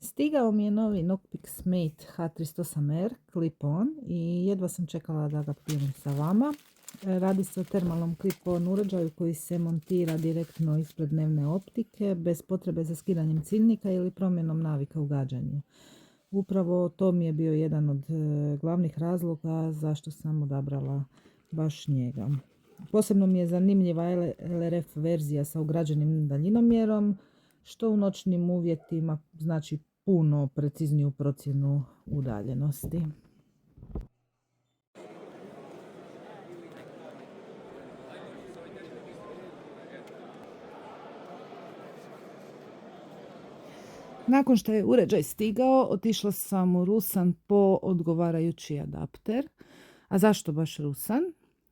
Stigao mi je novi Knockpix Mate H308R Clip-on i jedva sam čekala da ga podijelim sa vama. Radi se o termalnom clip-on uređaju koji se montira direktno ispred dnevne optike bez potrebe za skidanjem ciljnika ili promjenom navika u gađanju. Upravo to mi je bio jedan od glavnih razloga zašto sam odabrala baš njega. Posebno mi je zanimljiva LRF verzija sa ugrađenim daljinomjerom, što u noćnim uvjetima znači puno precizniju procjenu udaljenosti. Nakon što je uređaj stigao, otišla sam u Rusan po odgovarajući adapter. A zašto baš Rusan?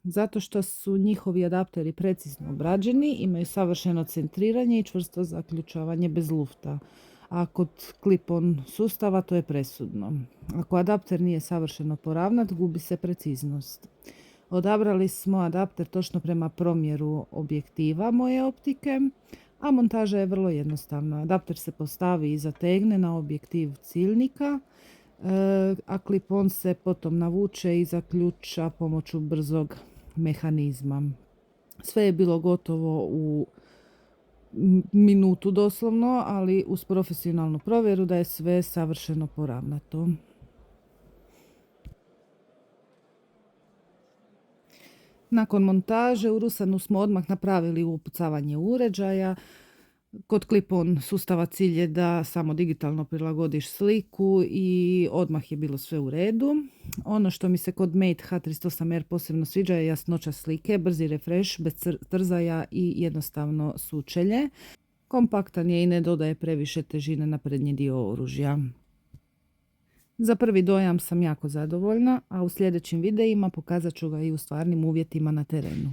Zato što su njihovi adapteri precizno obrađeni, imaju savršeno centriranje i čvrsto zaključavanje bez lufta. A kod clip-on sustava to je presudno. Ako adapter nije savršeno poravnat, gubi se preciznost. Odabrali smo adapter točno prema promjeru objektiva moje optike, a montaža je vrlo jednostavna. Adapter se postavi i zategne na objektiv ciljnika, a clip-on se potom navuče i zaključa pomoću brzog mehanizma. Sve je bilo gotovo u minutu doslovno, ali uz profesionalnu provjeru da je sve savršeno poravnato. Nakon montaže u Rusanu smo odmah napravili upucavanje uređaja. Kod clip-on sustava cilj je da samo digitalno prilagodiš sliku i odmah je bilo sve u redu. Ono što mi se kod Mate H308R posebno sviđa je jasnoća slike, brzi refresh, bez trzaja i jednostavno sučelje. Kompaktan je i ne dodaje previše težine na prednji dio oružja. Za prvi dojam sam jako zadovoljna, a u sljedećim videima pokazat ću ga i u stvarnim uvjetima na terenu.